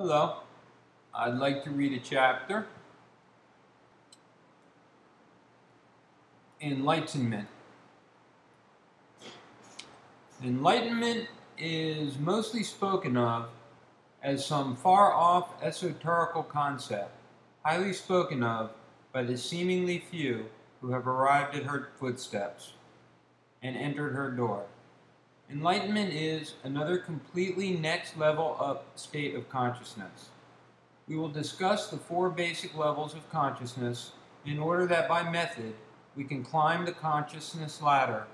Hello, I'd like to read a chapter, Enlightenment. Enlightenment is mostly spoken of as some far-off esoterical concept, highly spoken of by the seemingly few who have arrived at her footsteps and entered her door. Enlightenment is another completely next level up state of consciousness. We will discuss the four basic levels of consciousness in order that by method we can climb the consciousness ladder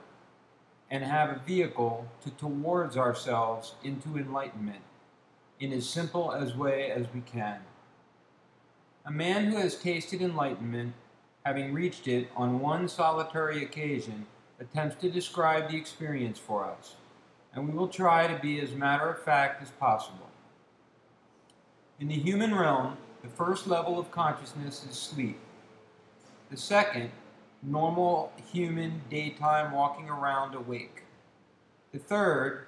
and have a vehicle towards ourselves into enlightenment in as simple a way as we can. A man who has tasted enlightenment, having reached it on one solitary occasion, attempts to describe the experience for us, and we will try to be as matter of fact as possible. In the human realm, the first level of consciousness is sleep. The second, normal human daytime walking around awake. The third,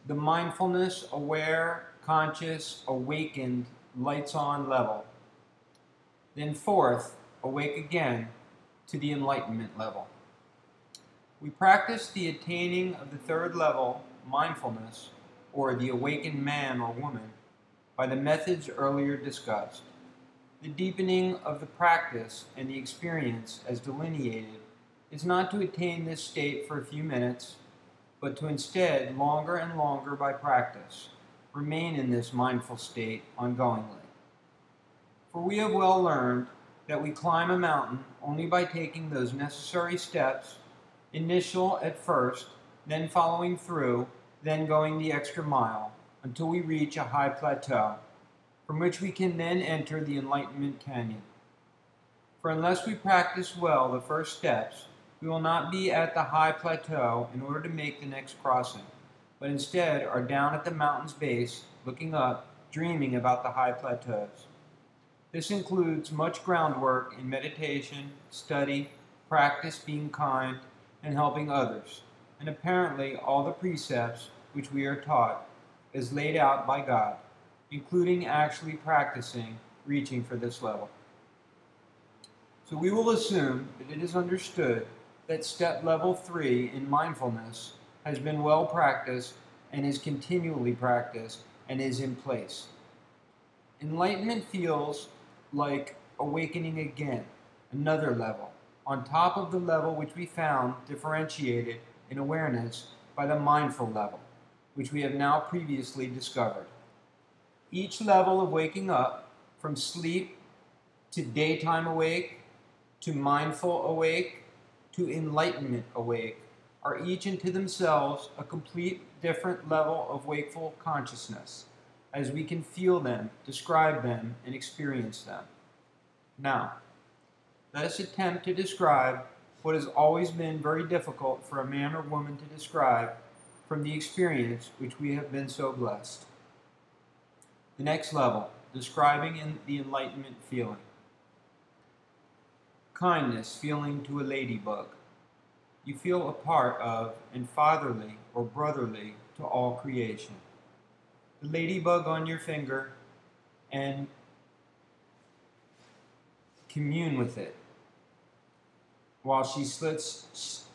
the mindfulness, aware, conscious, awakened, lights on level. Then fourth, awake again to the enlightenment level. We practice the attaining of the third level, mindfulness, or the awakened man or woman, by the methods earlier discussed. The deepening of the practice and the experience as delineated is not to attain this state for a few minutes, but to instead, longer and longer by practice, remain in this mindful state ongoingly. For we have well learned that we climb a mountain only by taking those necessary steps, initial at first, then following through, then going the extra mile, until we reach a high plateau, from which we can then enter the enlightenment canyon. For unless we practice well the first steps, we will not be at the high plateau in order to make the next crossing, but instead are down at the mountain's base, looking up, dreaming about the high plateaus. This includes much groundwork in meditation, study, practice being kind, and helping others, and apparently all the precepts which we are taught is laid out by God, including actually practicing reaching for this level. So we will assume that it is understood that step level 3 in mindfulness has been well practiced and is continually practiced and is in place. Enlightenment feels like awakening again, another level, on top of the level which we found differentiated in awareness by the mindful level, which we have now previously discovered. Each level of waking up, from sleep to daytime awake, to mindful awake, to enlightenment awake, are each into themselves a complete different level of wakeful consciousness, as we can feel them, describe them, and experience them. Now, let us attempt to describe what has always been very difficult for a man or woman to describe from the experience which we have been so blessed. The next level, describing the enlightenment feeling. Kindness feeling to a ladybug. You feel a part of and fatherly or brotherly to all creation. The ladybug on your finger and commune with it while she slits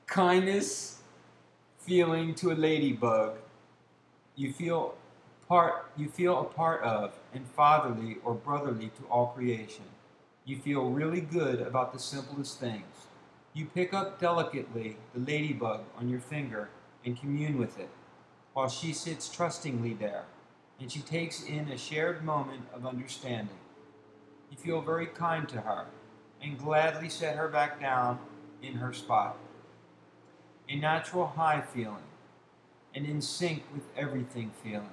kindness feeling to a ladybug. You feel a part of and fatherly or brotherly to all creation. You feel really good about the simplest things. You pick up delicately the ladybug on your finger and commune with it, while she sits trustingly there, and she takes in a shared moment of understanding. You feel very kind to her, and gladly set her back down in her spot. A natural high feeling, an in sync with everything feeling,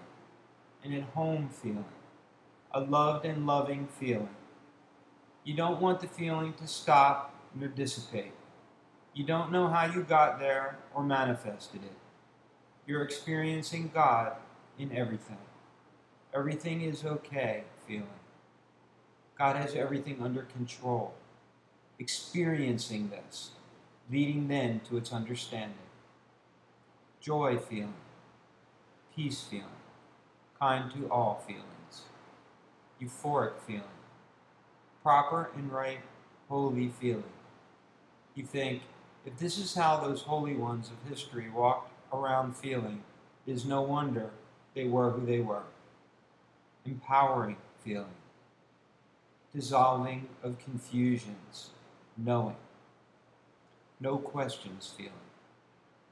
an at home feeling, a loved and loving feeling. You don't want the feeling to stop nor dissipate. You don't know how you got there or manifested it. You're experiencing God in everything. Everything is okay feeling. God has everything under control. Experiencing this, leading then to its understanding. Joy feeling. peace feeling, kind to all feelings, euphoric feeling, proper and right, holy feeling. You think, if this is how those holy ones of history walked around feeling, it is no wonder they were who they were. Empowering feeling, dissolving of confusions, knowing, no questions feeling,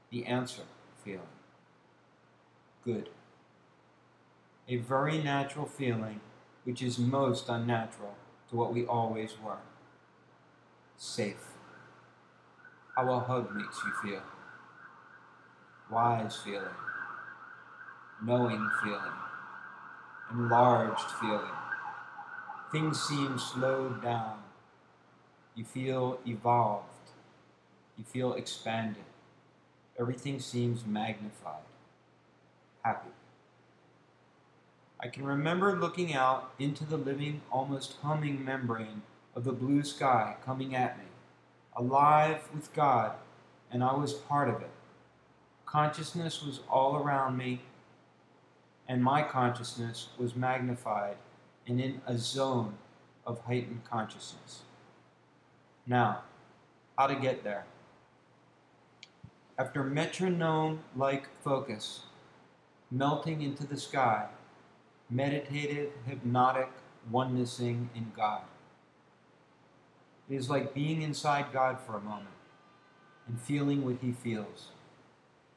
the answer feeling, good. A very natural feeling which is most unnatural to what we always were. Safe. How a hug makes you feel. Wise feeling. Knowing feeling. Enlarged feeling. Things seem slowed down. You feel evolved. You feel expanded. Everything seems magnified. Happy. I can remember looking out into the living, almost humming membrane of the blue sky coming at me, alive with God, and I was part of it. Consciousness was all around me, and my consciousness was magnified and in a zone of heightened consciousness. Now, how to get there? After metronome-like focus, melting into the sky, meditative, hypnotic onenessing in God. It is like being inside God for a moment and feeling what He feels.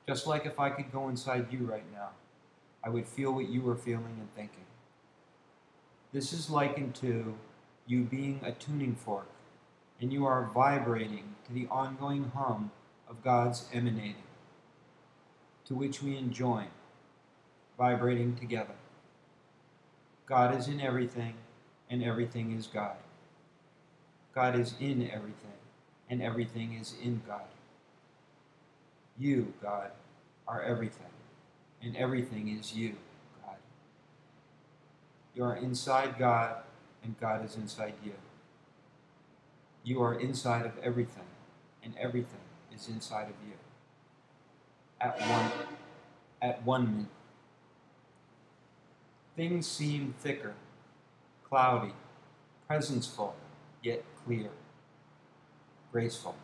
Just like if I could go inside you right now, I would feel what you were feeling and thinking. This is likened to you being a tuning fork, and you are vibrating to the ongoing hum of God's emanating, to which we enjoin, vibrating together. God is in everything, and everything is God. God is in everything, and everything is in God. You, God, are everything, and everything is you, God. You are inside God, and God is inside you. You are inside of everything, and everything is inside of you. At one minute. Things seem thicker, cloudy, presenceful, yet clear, graceful.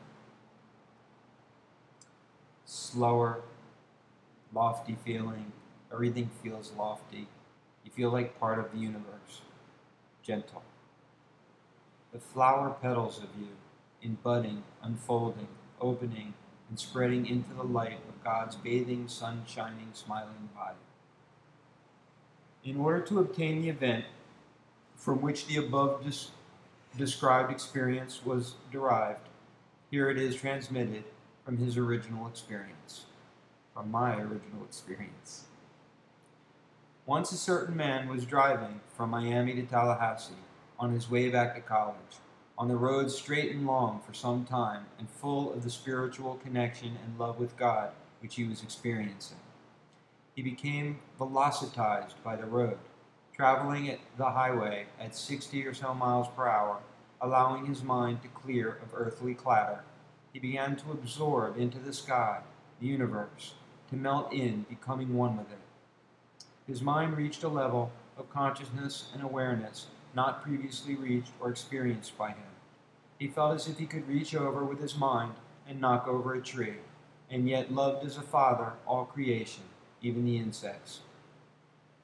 Slower, lofty feeling. Everything feels lofty. You feel like part of the universe. Gentle. The flower petals of you in budding, unfolding, opening, and spreading into the light of God's bathing, sun-shining, smiling body. In order to obtain the event from which the above described experience was derived, here it is transmitted from his original experience, from my original experience. Once a certain man was driving from Miami to Tallahassee on his way back to college, on the road straight and long for some time and full of the spiritual connection and love with God which he was experiencing. He became velocitized by the road, traveling at the highway at 60 or so miles per hour, allowing his mind to clear of earthly clatter. He began to absorb into the sky, the universe, to melt in, becoming one with it. His mind reached a level of consciousness and awareness not previously reached or experienced by him. He felt as if he could reach over with his mind and knock over a tree, and yet loved as a father all creation, even the insects.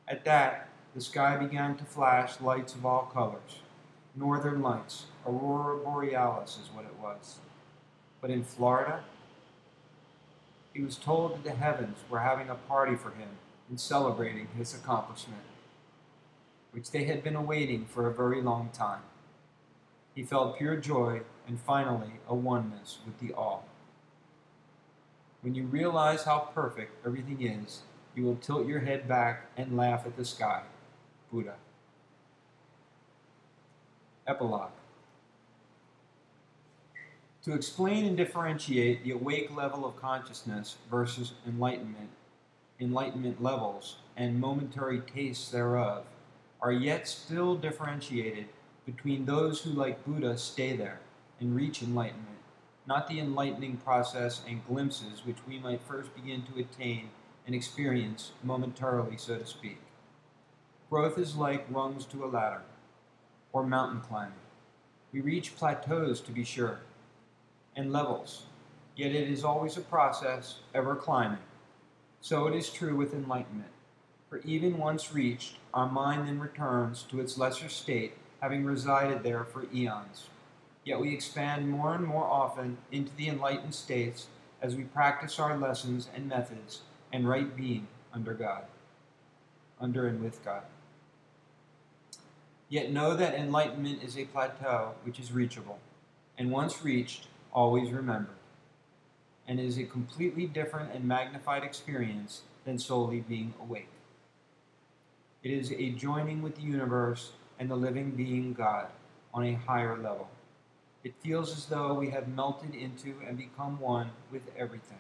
At that, the sky began to flash lights of all colors. Northern lights, aurora borealis is what it was. But in Florida, he was told that the heavens were having a party for him and celebrating his accomplishment, which they had been awaiting for a very long time. He felt pure joy and finally a oneness with the all. When you realize how perfect everything is, you will tilt your head back and laugh at the sky. Buddha. Epilogue. To explain and differentiate the awake level of consciousness versus enlightenment levels, and momentary tastes thereof, are yet still differentiated between those who, like Buddha, stay there and reach enlightenment, not the enlightening process and glimpses which we might first begin to attain and experience momentarily, so to speak. Growth is like rungs to a ladder, or mountain climbing. We reach plateaus, to be sure, and levels, yet it is always a process, ever climbing. So it is true with enlightenment. For even once reached, our mind then returns to its lesser state, having resided there for eons. Yet we expand more and more often into the enlightened states as we practice our lessons and methods and right being under God, under and with God. Yet know that enlightenment is a plateau which is reachable, and once reached, always remembered, and is a completely different and magnified experience than solely being awake. It is a joining with the universe and the living being God on a higher level. It feels as though we have melted into and become one with everything.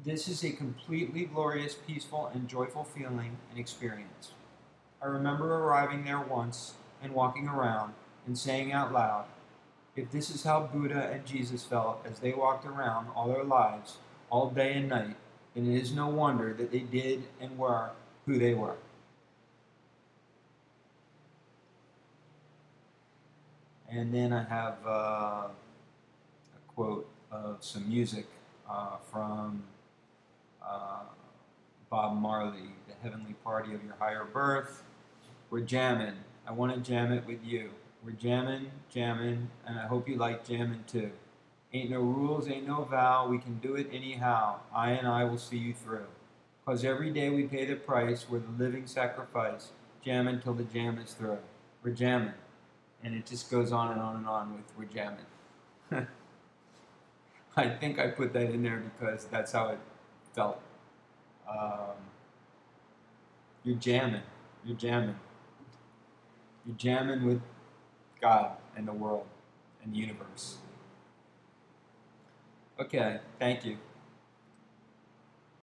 This is a completely glorious, peaceful, and joyful feeling and experience. I remember arriving there once and walking around and saying out loud, if this is how Buddha and Jesus felt as they walked around all their lives, all day and night, then it is no wonder that they did and were who they were. And then I have a quote of some music from Bob Marley, The Heavenly Party of Your Higher Birth. We're jamming. I want to jam it with you. We're jamming, jamming, and I hope you like jamming too. Ain't no rules, ain't no vow, we can do it anyhow. I and I will see you through. 'Cause every day we pay the price, we're the living sacrifice. Jamming till the jam is through. We're jamming. And it just goes on and on and on with we're jamming. I think I put that in there because that's how it felt. You're jamming. You're jamming. You're jamming with God and the world and the universe. Okay, thank you.